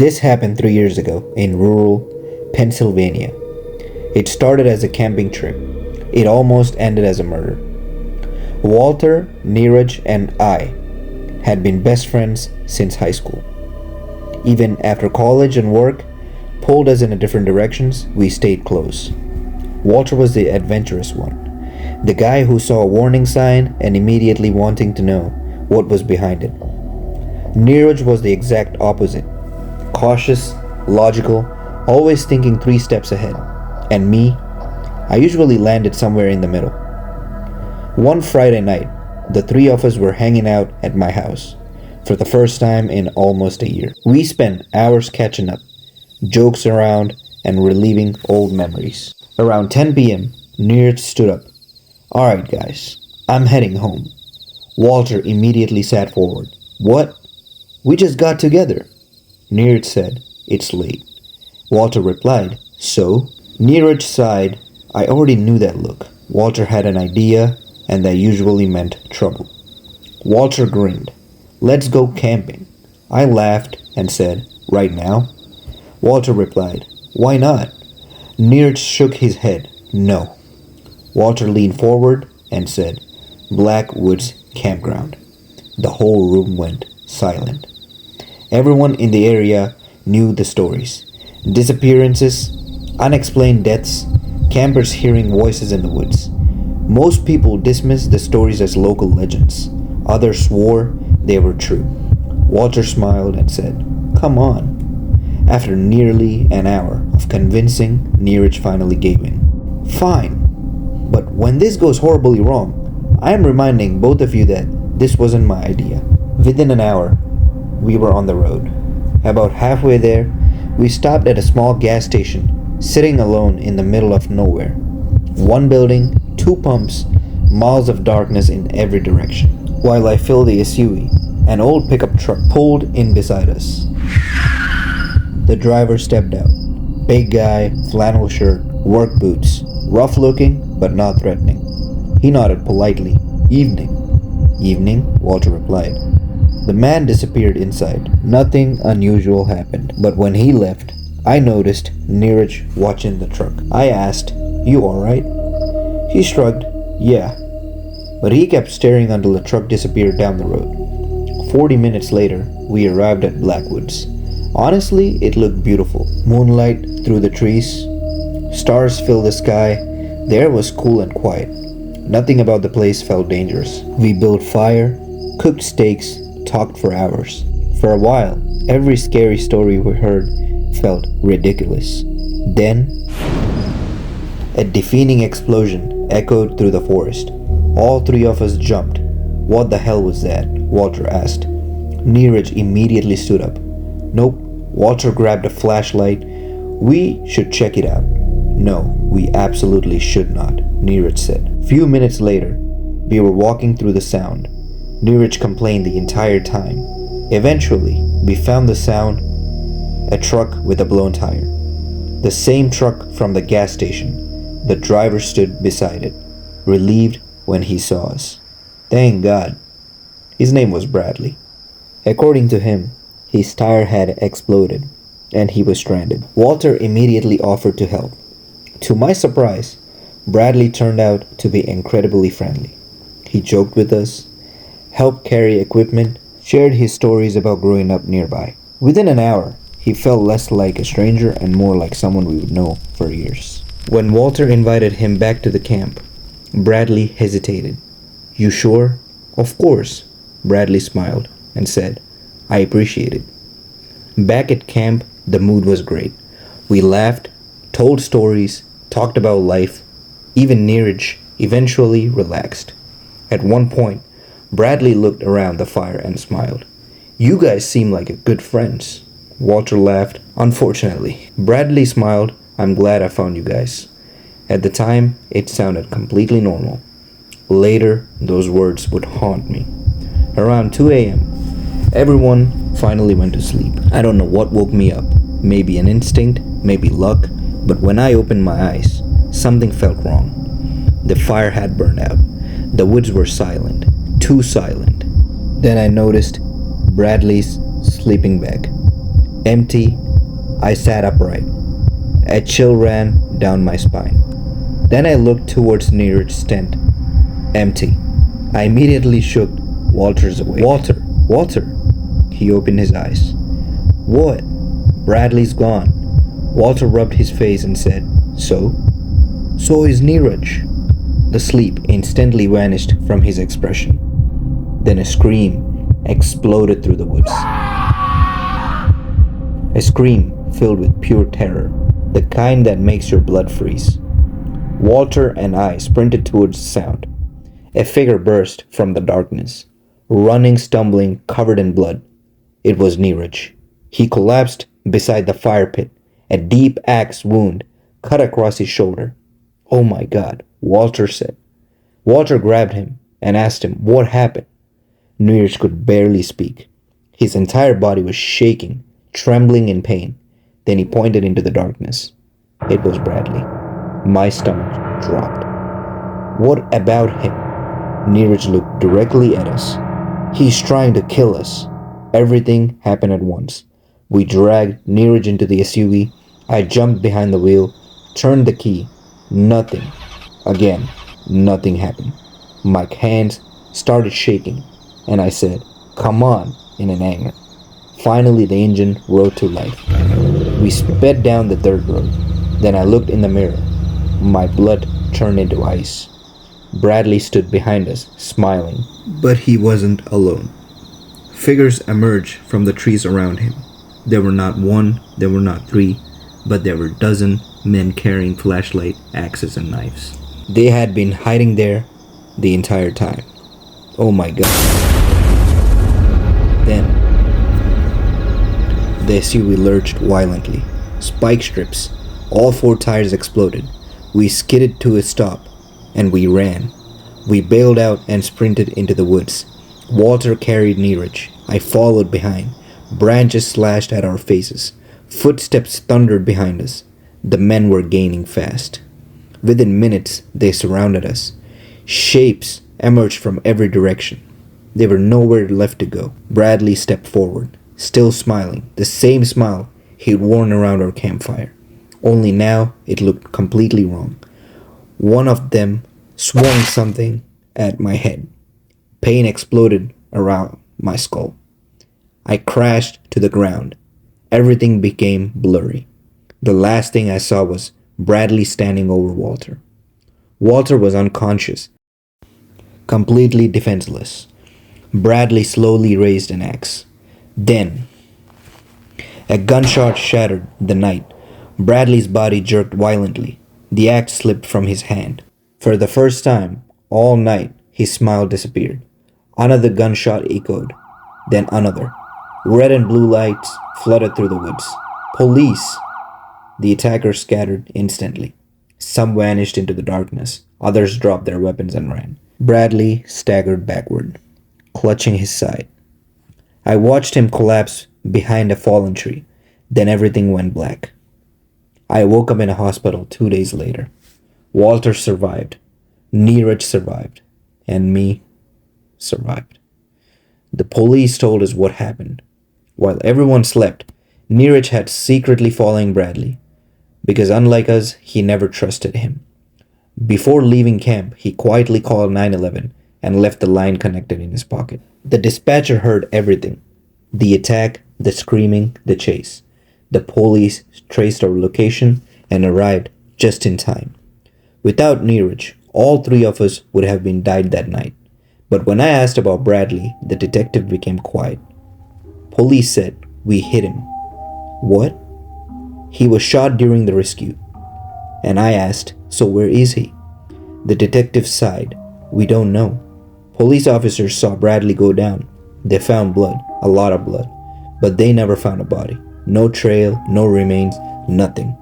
This happened 3 years ago in rural Pennsylvania. It started as a camping trip. It almost ended as a murder. Walter, Neeraj, and I had been best friends since high school. Even after college and work pulled us in different directions, we stayed close. Walter was the adventurous one, the guy who saw a warning sign and immediately wanting to know what was behind it. Neeraj was the exact opposite, cautious, logical, always thinking 3 steps ahead. And me, I usually landed somewhere in the middle. One Friday night, the three of us were hanging out at my house for the first time in almost a year. We spent hours catching up, jokes around, and reliving old memories. Around 10 p.m., Neeraj stood up. "Alright guys, I'm heading home." Walter immediately sat forward. "What? We just got together." Neeraj said, "It's late." Walter replied, "So?" Neeraj sighed. I already knew that look. Walter had an idea, and that usually meant trouble. Walter grinned. "Let's go camping." I laughed and said, "Right now?" Walter replied, "Why not?" Neeraj shook his head. "No." Walter leaned forward and said, "Black Woods Campground." The whole room went silent. Everyone in the area knew the stories. Disappearances, unexplained deaths, campers hearing voices in the woods. Most people dismissed the stories as local legends. Others swore they were true. Walter smiled and said, "Come on." After nearly an hour of convincing, Neeraj finally gave in. "Fine. But when this goes horribly wrong, I am reminding both of you that this wasn't my idea." Within an hour, we were on the road. About halfway there, we stopped at a small gas station, sitting alone in the middle of nowhere. One building, 2 pumps, miles of darkness in every direction. While I filled the SUV, an old pickup truck pulled in beside us. The driver stepped out. Big guy, flannel shirt, work boots, rough looking but not threatening. He nodded politely. "Evening." "Evening," Walter replied. The man disappeared inside. Nothing unusual happened, but when he left, I noticed Neeraj watching the truck. I asked, "You alright?" He shrugged. "Yeah." But he kept staring until the truck disappeared down the road. 40 minutes later, we arrived at Blackwoods. Honestly, it looked beautiful. Moonlight through the trees, stars filled the sky. The air was cool and quiet. Nothing about the place felt dangerous. We built fire, cooked steaks, talked for hours. For a while, every scary story we heard felt ridiculous. Then, a deafening explosion echoed through the forest. All three of us jumped. "What the hell was that?" Walter asked. Neeraj immediately stood up. "Nope." Walter grabbed a flashlight. "We should check it out." "No, we absolutely should not," Neeraj said. Few minutes later, we were walking through the sound. Neeraj complained the entire time. Eventually, we found the sound, a truck with a blown tire. The same truck from the gas station. The driver stood beside it, relieved when he saw us. Thank God. His name was Bradley. According to him, his tire had exploded and he was stranded. Walter immediately offered to help. To my surprise, Bradley turned out to be incredibly friendly. He joked with us, helped carry equipment, shared his stories about growing up nearby. Within an hour, he felt less like a stranger and more like someone we would know for years. When Walter invited him back to the camp, Bradley hesitated. "You sure?" "Of course," Bradley smiled and said, "I appreciate it." Back at camp, the mood was great. We laughed, told stories, talked about life. Even Neeraj eventually relaxed. At one point, Bradley looked around the fire and smiled. "You guys seem like good friends." Walter laughed. "Unfortunately." Bradley smiled. "I'm glad I found you guys." At the time, it sounded completely normal. Later, those words would haunt me. Around 2 a.m., everyone finally went to sleep. I don't know what woke me up. Maybe an instinct, maybe luck, but when I opened my eyes, something felt wrong. The fire had burned out. The woods were silent, too silent. Then I noticed Bradley's sleeping bag. Empty. I sat upright. A chill ran down my spine. Then I looked towards Neeraj's tent. Empty. I immediately shook Walter's awake. Walter! Walter! He opened his eyes. What? Bradley's gone. Walter rubbed his face and said, So? So is Neeraj. The sleep instantly vanished from his expression. Then a scream exploded through the woods. A scream filled with pure terror, the kind that makes your blood freeze. Walter and I sprinted towards the sound. A figure burst from the darkness, running, stumbling, covered in blood. It was Neeraj. He collapsed beside the fire pit, a deep axe wound cut across his shoulder. Oh my God, Walter said. Walter grabbed him and asked him what happened. Neeraj could barely speak. His entire body was shaking, trembling in pain. Then he pointed into the darkness. It was Bradley. My stomach dropped. What about him? Neeraj looked directly at us. He's trying to kill us. Everything happened at once. We dragged Neeraj into the SUV. I jumped behind the wheel, turned the key. Nothing. Again, nothing happened. My hands started shaking, and I said, Come on, in an anger. Finally, the engine roared to life. We sped down the dirt road. Then I looked in the mirror. My blood turned into ice. Bradley stood behind us, smiling. But he wasn't alone. Figures emerged from the trees around him. There were not one, there were not three, but there were a dozen men carrying flashlight, axes, and knives. They had been hiding there the entire time. Oh my God. Then, the SUV lurched violently. Spike strips. All four tires exploded. We skidded to a stop, and we ran. We bailed out and sprinted into the woods. Walter carried Neeraj. I followed behind. Branches slashed at our faces. Footsteps thundered behind us. The men were gaining fast. Within minutes, they surrounded us. Shapes emerged from every direction. There were nowhere left to go. Bradley stepped forward, still smiling, the same smile he'd worn around our campfire. Only now it looked completely wrong. One of them swung something at my head. Pain exploded around my skull. I crashed to the ground. Everything became blurry. The last thing I saw was Bradley standing over Walter. Walter was unconscious, completely defenseless. Bradley slowly raised an axe. Then, a gunshot shattered the night. Bradley's body jerked violently. The axe slipped from his hand. For the first time all night, his smile disappeared. Another gunshot echoed. Then another. Red and blue lights flooded through the woods. Police! The attackers scattered instantly. Some vanished into the darkness. Others dropped their weapons and ran. Bradley staggered backward, clutching his side. I watched him collapse behind a fallen tree. Then everything went black. I woke up in a hospital 2 days later. Walter survived. Neeraj survived. And me survived. The police told us what happened. While everyone slept, Neeraj had secretly following Bradley. Because unlike us, he never trusted him. Before leaving camp, he quietly called 911 and left the line connected in his pocket. The dispatcher heard everything. The attack, the screaming, the chase. The police traced our location and arrived just in time. Without Neeraj, all three of us would have been died that night. But when I asked about Bradley, the detective became quiet. Police said, "We hit him." What? He was shot during the rescue. And I asked, so where is he? The detective sighed. We don't know. Police officers saw Bradley go down. They found blood, a lot of blood. But they never found a body. No trail, no remains, nothing.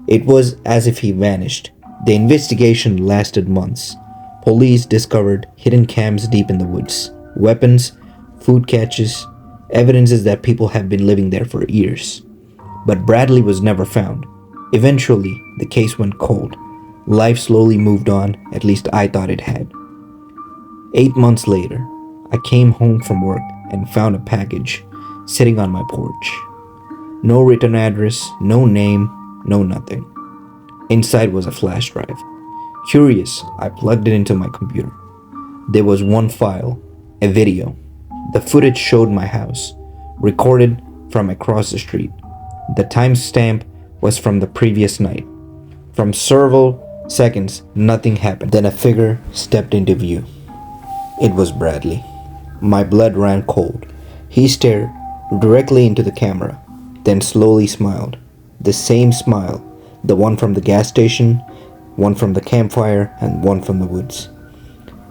It was as if he vanished. The investigation lasted months. Police discovered hidden camps deep in the woods, weapons, food caches, evidences that people have been living there for years. But Bradley was never found. Eventually, the case went cold. Life slowly moved on, at least I thought it had. 8 months later, I came home from work and found a package sitting on my porch. No written address, no name, no nothing. Inside was a flash drive. Curious, I plugged it into my computer. There was one file, a video. The footage showed my house, recorded from across the street. The timestamp was from the previous night. From several seconds, nothing happened. Then a figure stepped into view. It was Bradley. My blood ran cold. He stared directly into the camera, then slowly smiled. The same smile, the one from the gas station, one from the campfire, and one from the woods.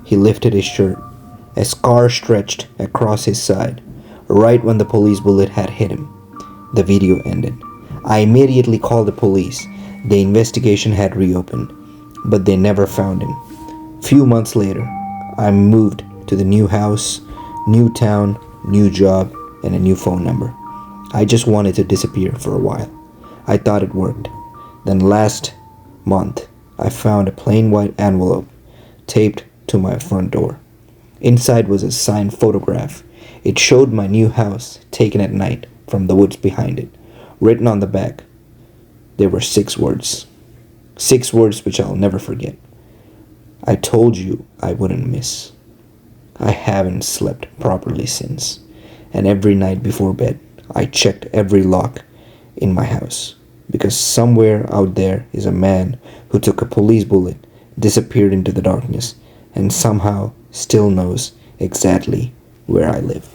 He lifted his shirt. A scar stretched across his side, right when the police bullet had hit him. The video ended. I immediately called the police. The investigation had reopened, but they never found him. Few months later, I moved to the new house, new town, new job, and a new phone number. I just wanted to disappear for a while. I thought it worked. Then last month, I found a plain white envelope taped to my front door. Inside was a signed photograph. It showed my new house, taken at night from the woods behind it. Written on the back, there were 6 words. 6 words which I'll never forget. I told you I wouldn't miss. I haven't slept properly since, and every night before bed, I checked every lock in my house, because somewhere out there is a man who took a police bullet, disappeared into the darkness, and somehow still knows exactly where I live.